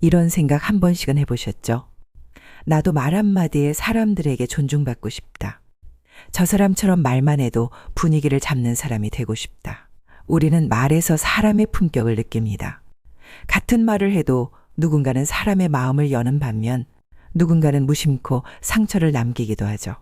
이런 생각 한 번씩은 해보셨죠? 나도 말 한마디에 사람들에게 존중받고 싶다. 저 사람처럼 말만 해도 분위기를 잡는 사람이 되고 싶다. 우리는 말에서 사람의 품격을 느낍니다. 같은 말을 해도 누군가는 사람의 마음을 여는 반면 누군가는 무심코 상처를 남기기도 하죠.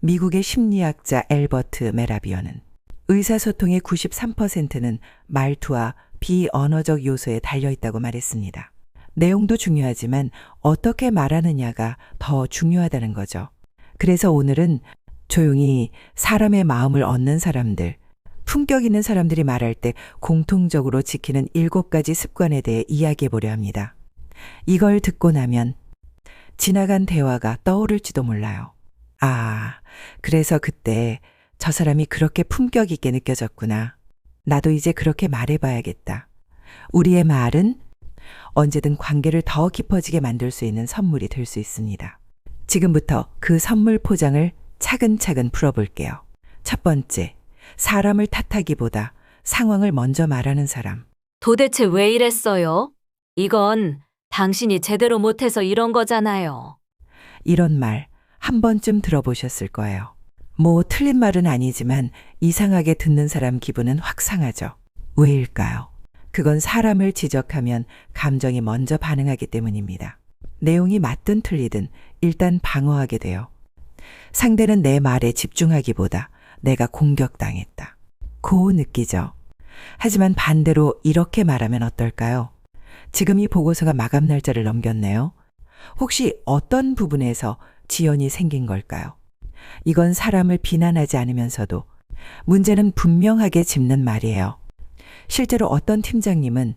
미국의 심리학자 엘버트 메라비어는 의사소통의 93%는 말투와 비언어적 요소에 달려있다고 말했습니다. 내용도 중요하지만 어떻게 말하느냐가 더 중요하다는 거죠. 그래서 오늘은 조용히 사람의 마음을 얻는 사람들, 품격 있는 사람들이 말할 때 공통적으로 지키는 7가지 습관에 대해 이야기해 보려 합니다. 이걸 듣고 나면 지나간 대화가 떠오를지도 몰라요. 아, 그래서 그때 저 사람이 그렇게 품격 있게 느껴졌구나. 나도 이제 그렇게 말해봐야겠다. 우리의 말은 언제든 관계를 더 깊어지게 만들 수 있는 선물이 될 수 있습니다. 지금부터 그 선물 포장을 차근차근 풀어볼게요. 첫 번째, 사람을 탓하기보다 상황을 먼저 말하는 사람. 도대체 왜 이랬어요? 이건 당신이 제대로 못해서 이런 거잖아요. 이런 말 한 번쯤 들어보셨을 거예요. 뭐 틀린 말은 아니지만 이상하게 듣는 사람 기분은 확 상하죠. 왜일까요? 그건 사람을 지적하면 감정이 먼저 반응하기 때문입니다. 내용이 맞든 틀리든 일단 방어하게 돼요. 상대는 내 말에 집중하기보다 내가 공격당했다. 고 느끼죠. 하지만 반대로 이렇게 말하면 어떨까요? 지금 이 보고서가 마감 날짜를 넘겼네요. 혹시 어떤 부분에서 지연이 생긴 걸까요? 이건 사람을 비난하지 않으면서도 문제는 분명하게 짚는 말이에요. 실제로 어떤 팀장님은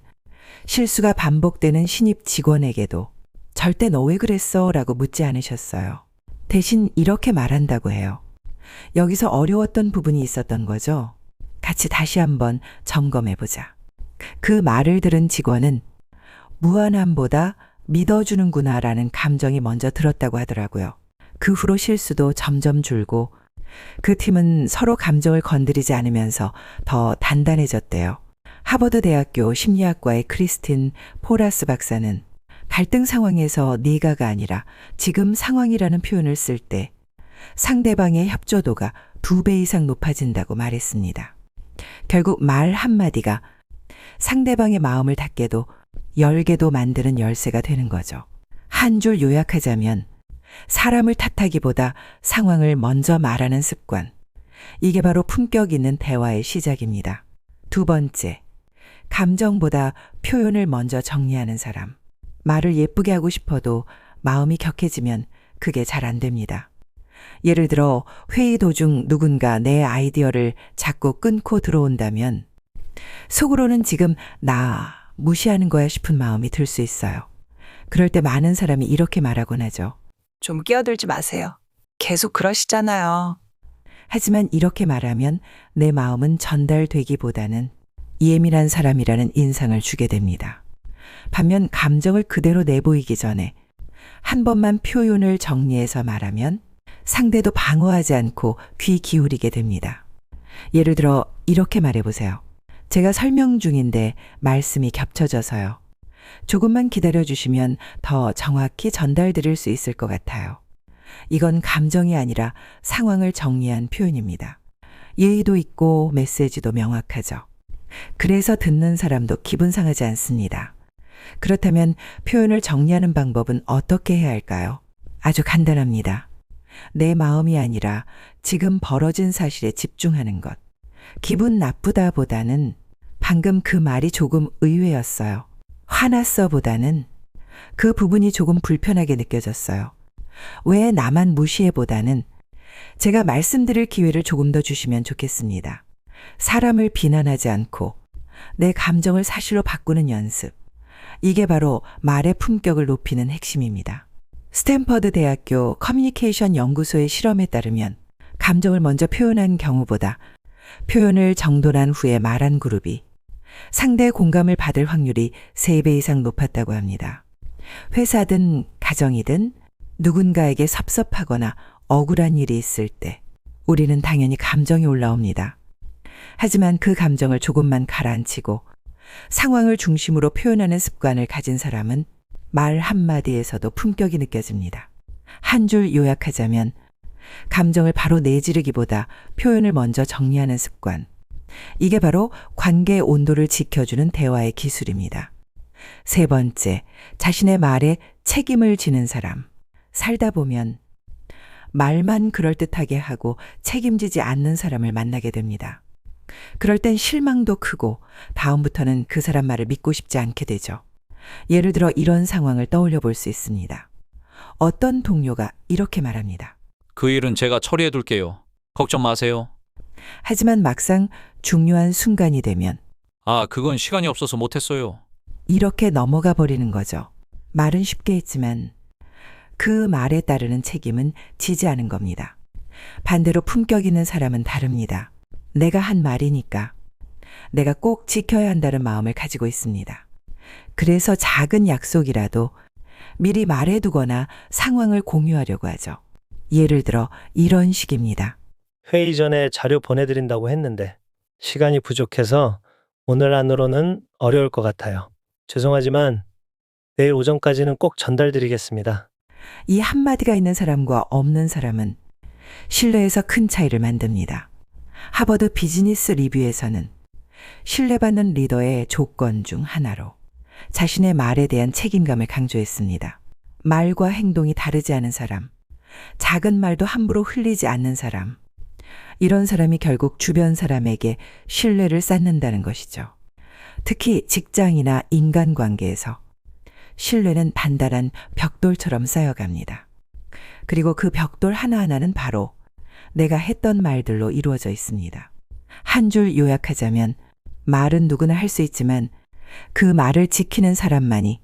실수가 반복되는 신입 직원에게도 절대 너 왜 그랬어? 라고 묻지 않으셨어요. 대신 이렇게 말한다고 해요. 여기서 어려웠던 부분이 있었던 거죠. 같이 다시 한번 점검해보자. 그 말을 들은 직원은 무안함보다 믿어주는구나 라는 감정이 먼저 들었다고 하더라고요. 그 후로 실수도 점점 줄고 그 팀은 서로 감정을 건드리지 않으면서 더 단단해졌대요. 하버드 대학교 심리학과의 크리스틴 포라스 박사는 갈등 상황에서 네가가 아니라 지금 상황이라는 표현을 쓸 때 상대방의 협조도가 2배 이상 높아진다고 말했습니다. 결국 말 한마디가 상대방의 마음을 닫게도 열게도 만드는 열쇠가 되는 거죠. 한 줄 요약하자면 사람을 탓하기보다 상황을 먼저 말하는 습관. 이게 바로 품격 있는 대화의 시작입니다. 두 번째, 감정보다 표현을 먼저 정리하는 사람. 말을 예쁘게 하고 싶어도 마음이 격해지면 그게 잘 안 됩니다. 예를 들어 회의 도중 누군가 내 아이디어를 자꾸 끊고 들어온다면 속으로는 지금 나 무시하는 거야 싶은 마음이 들 수 있어요. 그럴 때 많은 사람이 이렇게 말하곤 하죠. 좀 끼어들지 마세요. 계속 그러시잖아요. 하지만 이렇게 말하면 내 마음은 전달되기보다는 예민한 사람이라는 인상을 주게 됩니다. 반면 감정을 그대로 내보이기 전에 한 번만 표현을 정리해서 말하면 상대도 방어하지 않고 귀 기울이게 됩니다. 예를 들어 이렇게 말해보세요. 제가 설명 중인데 말씀이 겹쳐져서요. 조금만 기다려주시면 더 정확히 전달드릴 수 있을 것 같아요. 이건 감정이 아니라 상황을 정리한 표현입니다. 예의도 있고 메시지도 명확하죠. 그래서 듣는 사람도 기분 상하지 않습니다. 그렇다면 표현을 정리하는 방법은 어떻게 해야 할까요? 아주 간단합니다. 내 마음이 아니라 지금 벌어진 사실에 집중하는 것. 기분 나쁘다보다는 방금 그 말이 조금 의외였어요. 화났어 보다는 그 부분이 조금 불편하게 느껴졌어요. 왜 나만 무시해 보다는 제가 말씀드릴 기회를 조금 더 주시면 좋겠습니다. 사람을 비난하지 않고 내 감정을 사실로 바꾸는 연습. 이게 바로 말의 품격을 높이는 핵심입니다. 스탠퍼드 대학교 커뮤니케이션 연구소의 실험에 따르면 감정을 먼저 표현한 경우보다 표현을 정돈한 후에 말한 그룹이 상대의 공감을 받을 확률이 3배 이상 높았다고 합니다. 회사든 가정이든 누군가에게 섭섭하거나 억울한 일이 있을 때 우리는 당연히 감정이 올라옵니다. 하지만 그 감정을 조금만 가라앉히고 상황을 중심으로 표현하는 습관을 가진 사람은 말 한마디에서도 품격이 느껴집니다. 한 줄 요약하자면 감정을 바로 내지르기보다 표현을 먼저 정리하는 습관. 이게 바로 관계의 온도를 지켜주는 대화의 기술입니다. 세 번째, 자신의 말에 책임을 지는 사람. 살다 보면 말만 그럴듯하게 하고 책임지지 않는 사람을 만나게 됩니다. 그럴 땐 실망도 크고 다음부터는 그 사람 말을 믿고 싶지 않게 되죠. 예를 들어 이런 상황을 떠올려 볼 수 있습니다. 어떤 동료가 이렇게 말합니다. 그 일은 제가 처리해 둘게요. 걱정 마세요. 하지만 막상 중요한 순간이 되면 아, 그건 시간이 없어서 못했어요. 이렇게 넘어가 버리는 거죠. 말은 쉽게 했지만 그 말에 따르는 책임은 지지 않은 겁니다. 반대로 품격 있는 사람은 다릅니다. 내가 한 말이니까 내가 꼭 지켜야 한다는 마음을 가지고 있습니다. 그래서 작은 약속이라도 미리 말해두거나 상황을 공유하려고 하죠. 예를 들어 이런 식입니다. 회의 전에 자료 보내드린다고 했는데 시간이 부족해서 오늘 안으로는 어려울 것 같아요. 죄송하지만 내일 오전까지는 꼭 전달드리겠습니다. 이 한마디가 있는 사람과 없는 사람은 신뢰에서 큰 차이를 만듭니다. 하버드 비즈니스 리뷰에서는 신뢰받는 리더의 조건 중 하나로 자신의 말에 대한 책임감을 강조했습니다. 말과 행동이 다르지 않은 사람, 작은 말도 함부로 흘리지 않는 사람, 이런 사람이 결국 주변 사람에게 신뢰를 쌓는다는 것이죠. 특히 직장이나 인간관계에서 신뢰는 단단한 벽돌처럼 쌓여갑니다. 그리고 그 벽돌 하나하나는 바로 내가 했던 말들로 이루어져 있습니다. 한 줄 요약하자면 말은 누구나 할 수 있지만 그 말을 지키는 사람만이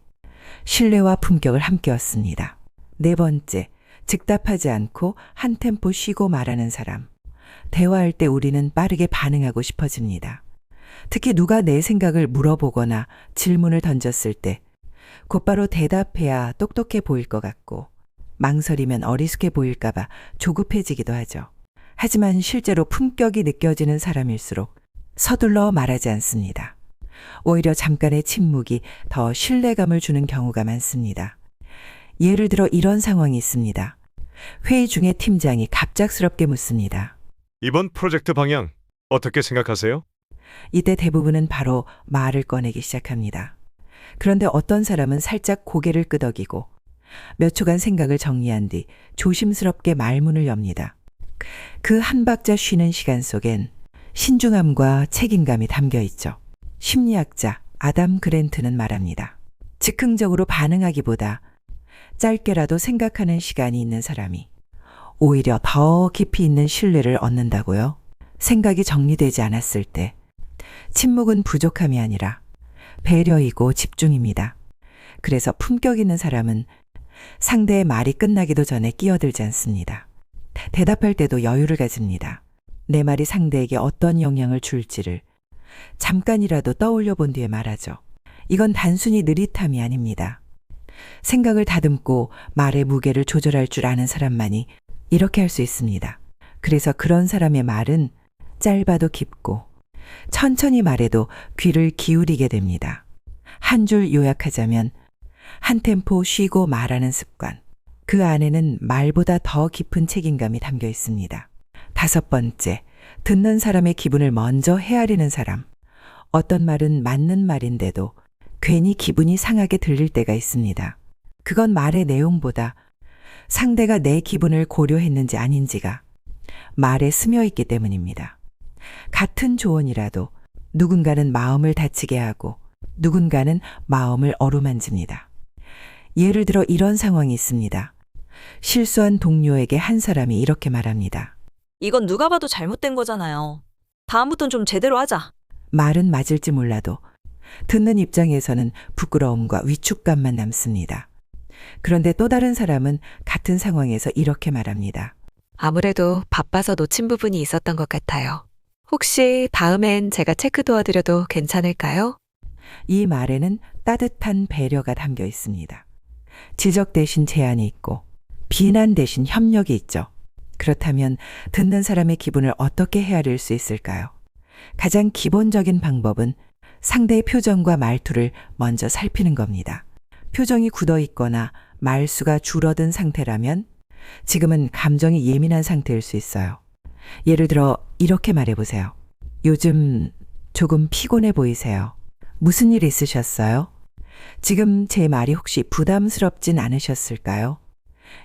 신뢰와 품격을 함께 얻습니다. 네 번째, 즉답하지 않고 한 템포 쉬고 말하는 사람. 대화할 때 우리는 빠르게 반응하고 싶어집니다. 특히 누가 내 생각을 물어보거나 질문을 던졌을 때 곧바로 대답해야 똑똑해 보일 것 같고 망설이면 어리숙해 보일까봐 조급해지기도 하죠. 하지만 실제로 품격이 느껴지는 사람일수록 서둘러 말하지 않습니다. 오히려 잠깐의 침묵이 더 신뢰감을 주는 경우가 많습니다. 예를 들어 이런 상황이 있습니다. 회의 중에 팀장이 갑작스럽게 묻습니다. 이번 프로젝트 방향 어떻게 생각하세요? 이때 대부분은 바로 말을 꺼내기 시작합니다. 그런데 어떤 사람은 살짝 고개를 끄덕이고 몇 초간 생각을 정리한 뒤 조심스럽게 말문을 엽니다. 그 한 박자 쉬는 시간 속엔 신중함과 책임감이 담겨 있죠. 심리학자 아담 그랜트는 말합니다. 즉흥적으로 반응하기보다 짧게라도 생각하는 시간이 있는 사람이 오히려 더 깊이 있는 신뢰를 얻는다고요. 생각이 정리되지 않았을 때 침묵은 부족함이 아니라 배려이고 집중입니다. 그래서 품격 있는 사람은 상대의 말이 끝나기도 전에 끼어들지 않습니다. 대답할 때도 여유를 가집니다. 내 말이 상대에게 어떤 영향을 줄지를 잠깐이라도 떠올려 본 뒤에 말하죠. 이건 단순히 느릿함이 아닙니다. 생각을 다듬고 말의 무게를 조절할 줄 아는 사람만이 이렇게 할 수 있습니다. 그래서 그런 사람의 말은 짧아도 깊고 천천히 말해도 귀를 기울이게 됩니다. 한 줄 요약하자면 한 템포 쉬고 말하는 습관. 그 안에는 말보다 더 깊은 책임감이 담겨 있습니다. 다섯 번째, 듣는 사람의 기분을 먼저 헤아리는 사람. 어떤 말은 맞는 말인데도 괜히 기분이 상하게 들릴 때가 있습니다. 그건 말의 내용보다 상대가 내 기분을 고려했는지 아닌지가 말에 스며 있기 때문입니다. 같은 조언이라도 누군가는 마음을 다치게 하고 누군가는 마음을 어루만집니다. 예를 들어 이런 상황이 있습니다. 실수한 동료에게 한 사람이 이렇게 말합니다. 이건 누가 봐도 잘못된 거잖아요. 다음부턴 좀 제대로 하자. 말은 맞을지 몰라도 듣는 입장에서는 부끄러움과 위축감만 남습니다. 그런데 또 다른 사람은 같은 상황에서 이렇게 말합니다. 아무래도 바빠서 놓친 부분이 있었던 것 같아요. 혹시 다음엔 제가 체크 도와드려도 괜찮을까요? 이 말에는 따뜻한 배려가 담겨 있습니다. 지적 대신 제안이 있고 비난 대신 협력이 있죠. 그렇다면 듣는 사람의 기분을 어떻게 헤아릴 수 있을까요? 가장 기본적인 방법은 상대의 표정과 말투를 먼저 살피는 겁니다. 표정이 굳어 있거나 말수가 줄어든 상태라면 지금은 감정이 예민한 상태일 수 있어요. 예를 들어 이렇게 말해보세요. 요즘 조금 피곤해 보이세요. 무슨 일 있으셨어요? 지금 제 말이 혹시 부담스럽진 않으셨을까요?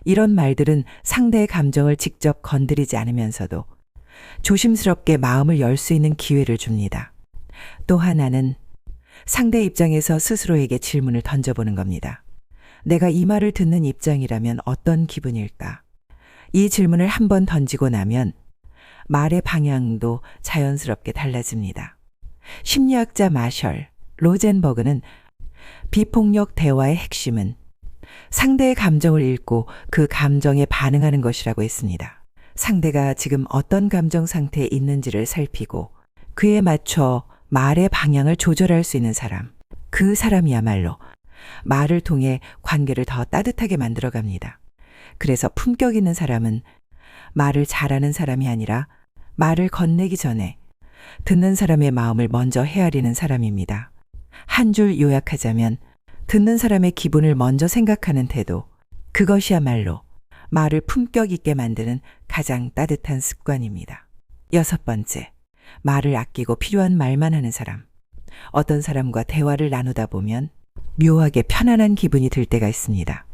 이런 말들은 상대의 감정을 직접 건드리지 않으면서도 조심스럽게 마음을 열 수 있는 기회를 줍니다. 또 하나는 상대 입장에서 스스로에게 질문을 던져보는 겁니다. 내가 이 말을 듣는 입장이라면 어떤 기분일까? 이 질문을 한 번 던지고 나면 말의 방향도 자연스럽게 달라집니다. 심리학자 마셜 로젠버그는 비폭력 대화의 핵심은 상대의 감정을 읽고 그 감정에 반응하는 것이라고 했습니다. 상대가 지금 어떤 감정 상태에 있는지를 살피고 그에 맞춰 말의 방향을 조절할 수 있는 사람, 그 사람이야말로 말을 통해 관계를 더 따뜻하게 만들어갑니다. 그래서 품격 있는 사람은 말을 잘하는 사람이 아니라 말을 건네기 전에 듣는 사람의 마음을 먼저 헤아리는 사람입니다. 한 줄 요약하자면 듣는 사람의 기분을 먼저 생각하는 태도, 그것이야말로 말을 품격 있게 만드는 가장 따뜻한 습관입니다. 6번째, 말을 아끼고 필요한 말만 하는 사람. 어떤 사람과 대화를 나누다 보면 묘하게 편안한 기분이 들 때가 있습니다.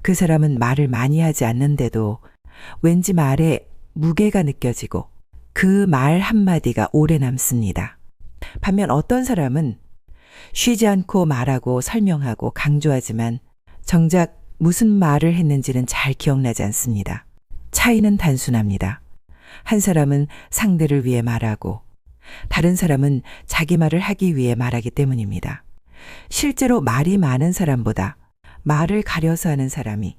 그 사람은 말을 많이 하지 않는데도 왠지 말에 무게가 느껴지고 그 말 한마디가 오래 남습니다. 반면 어떤 사람은 쉬지 않고 말하고 설명하고 강조하지만 정작 무슨 말을 했는지는 잘 기억나지 않습니다. 차이는 단순합니다. 한 사람은 상대를 위해 말하고 다른 사람은 자기 말을 하기 위해 말하기 때문입니다. 실제로 말이 많은 사람보다 말을 가려서 하는 사람이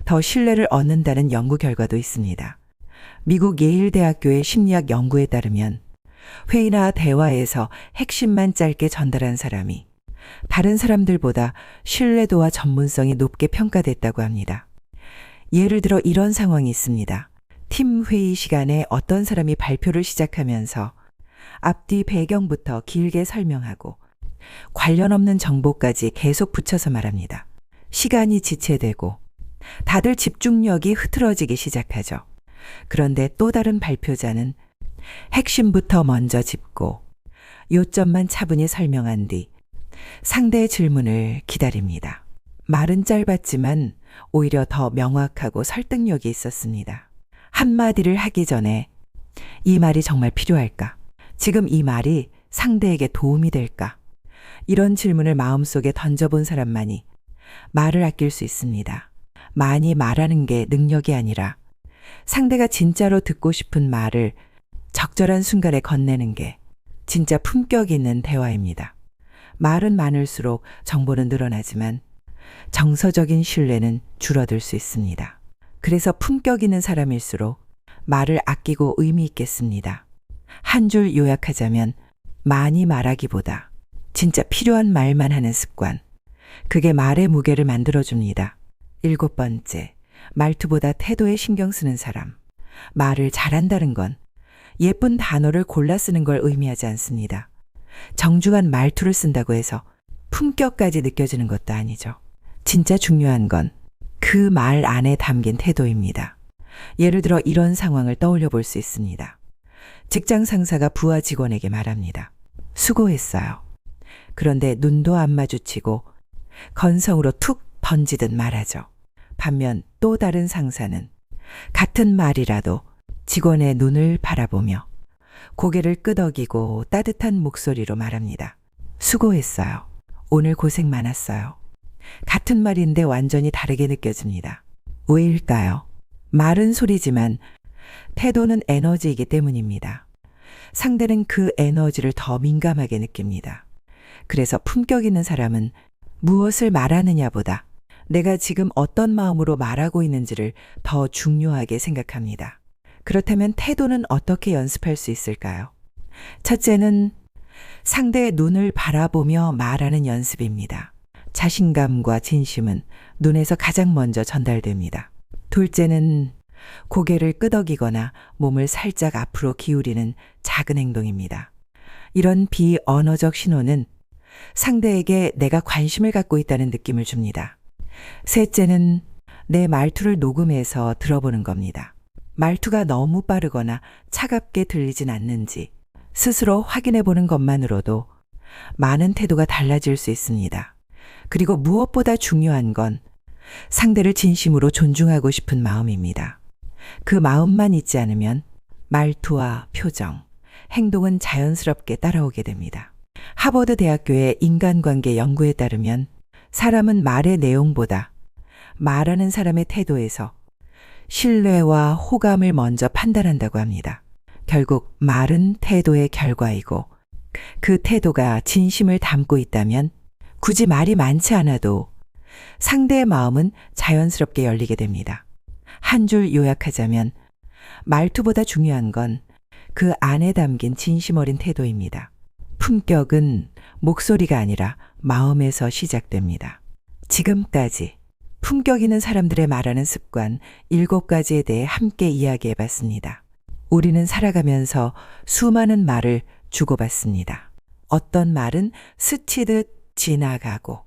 더 신뢰를 얻는다는 연구 결과도 있습니다. 미국 예일대학교의 심리학 연구에 따르면 회의나 대화에서 핵심만 짧게 전달한 사람이 다른 사람들보다 신뢰도와 전문성이 높게 평가됐다고 합니다. 예를 들어 이런 상황이 있습니다. 팀 회의 시간에 어떤 사람이 발표를 시작하면서 앞뒤 배경부터 길게 설명하고 관련 없는 정보까지 계속 붙여서 말합니다. 시간이 지체되고 다들 집중력이 흐트러지기 시작하죠. 그런데 또 다른 발표자는 핵심부터 먼저 짚고 요점만 차분히 설명한 뒤 상대의 질문을 기다립니다. 말은 짧았지만 오히려 더 명확하고 설득력이 있었습니다. 한마디를 하기 전에 이 말이 정말 필요할까? 지금 이 말이 상대에게 도움이 될까? 이런 질문을 마음속에 던져본 사람만이 말을 아낄 수 있습니다. 많이 말하는 게 능력이 아니라 상대가 진짜로 듣고 싶은 말을 적절한 순간에 건네는 게 진짜 품격 있는 대화입니다. 말은 많을수록 정보는 늘어나지만 정서적인 신뢰는 줄어들 수 있습니다. 그래서 품격 있는 사람일수록 말을 아끼고 의미 있겠습니다. 한 줄 요약하자면 많이 말하기보다 진짜 필요한 말만 하는 습관. 그게 말의 무게를 만들어줍니다. 7번째, 말투보다 태도에 신경 쓰는 사람. 말을 잘한다는 건 예쁜 단어를 골라 쓰는 걸 의미하지 않습니다. 정중한 말투를 쓴다고 해서 품격까지 느껴지는 것도 아니죠. 진짜 중요한 건 그 말 안에 담긴 태도입니다. 예를 들어 이런 상황을 떠올려 볼 수 있습니다. 직장 상사가 부하 직원에게 말합니다. 수고했어요. 그런데 눈도 안 마주치고 건성으로 툭 던지듯 말하죠. 반면 또 다른 상사는 같은 말이라도 직원의 눈을 바라보며 고개를 끄덕이고 따뜻한 목소리로 말합니다. 수고했어요. 오늘 고생 많았어요. 같은 말인데 완전히 다르게 느껴집니다. 왜일까요? 말은 소리지만 태도는 에너지이기 때문입니다. 상대는 그 에너지를 더 민감하게 느낍니다. 그래서 품격 있는 사람은 무엇을 말하느냐보다 내가 지금 어떤 마음으로 말하고 있는지를 더 중요하게 생각합니다. 그렇다면 태도는 어떻게 연습할 수 있을까요? 첫째는 상대의 눈을 바라보며 말하는 연습입니다. 자신감과 진심은 눈에서 가장 먼저 전달됩니다. 둘째는 고개를 끄덕이거나 몸을 살짝 앞으로 기울이는 작은 행동입니다. 이런 비언어적 신호는 상대에게 내가 관심을 갖고 있다는 느낌을 줍니다. 셋째는 내 말투를 녹음해서 들어보는 겁니다. 말투가 너무 빠르거나 차갑게 들리진 않는지 스스로 확인해 보는 것만으로도 많은 태도가 달라질 수 있습니다. 그리고 무엇보다 중요한 건 상대를 진심으로 존중하고 싶은 마음입니다. 그 마음만 있지 않으면 말투와 표정, 행동은 자연스럽게 따라오게 됩니다. 하버드 대학교의 인간관계 연구에 따르면 사람은 말의 내용보다 말하는 사람의 태도에서 신뢰와 호감을 먼저 판단한다고 합니다. 결국 말은 태도의 결과이고 그 태도가 진심을 담고 있다면 굳이 말이 많지 않아도 상대의 마음은 자연스럽게 열리게 됩니다. 한 줄 요약하자면 말투보다 중요한 건 그 안에 담긴 진심 어린 태도입니다. 품격은 목소리가 아니라 마음에서 시작됩니다. 지금까지 품격 있는 사람들의 말하는 습관 7가지에 대해 함께 이야기해 봤습니다. 우리는 살아가면서 수많은 말을 주고받습니다. 어떤 말은 스치듯 지나가고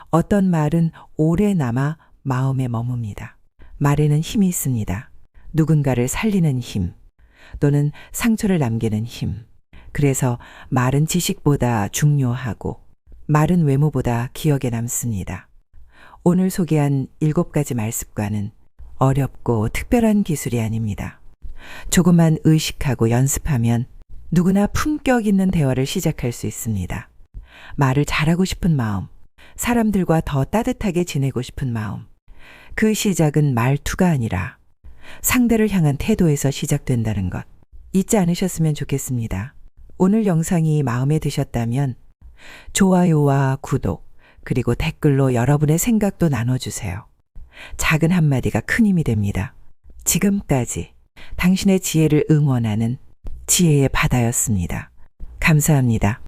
어떤 말은 오래 남아 마음에 머뭅니다. 말에는 힘이 있습니다. 누군가를 살리는 힘 또는 상처를 남기는 힘. 그래서 말은 지식보다 중요하고 말은 외모보다 기억에 남습니다. 오늘 소개한 7가지 말습관은 어렵고 특별한 기술이 아닙니다. 조금만 의식하고 연습하면 누구나 품격 있는 대화를 시작할 수 있습니다. 말을 잘하고 싶은 마음, 사람들과 더 따뜻하게 지내고 싶은 마음. 그 시작은 말투가 아니라 상대를 향한 태도에서 시작된다는 것. 잊지 않으셨으면 좋겠습니다. 오늘 영상이 마음에 드셨다면 좋아요와 구독, 그리고 댓글로 여러분의 생각도 나눠주세요. 작은 한마디가 큰 힘이 됩니다. 지금까지 당신의 지혜를 응원하는 지혜의 바다였습니다. 감사합니다.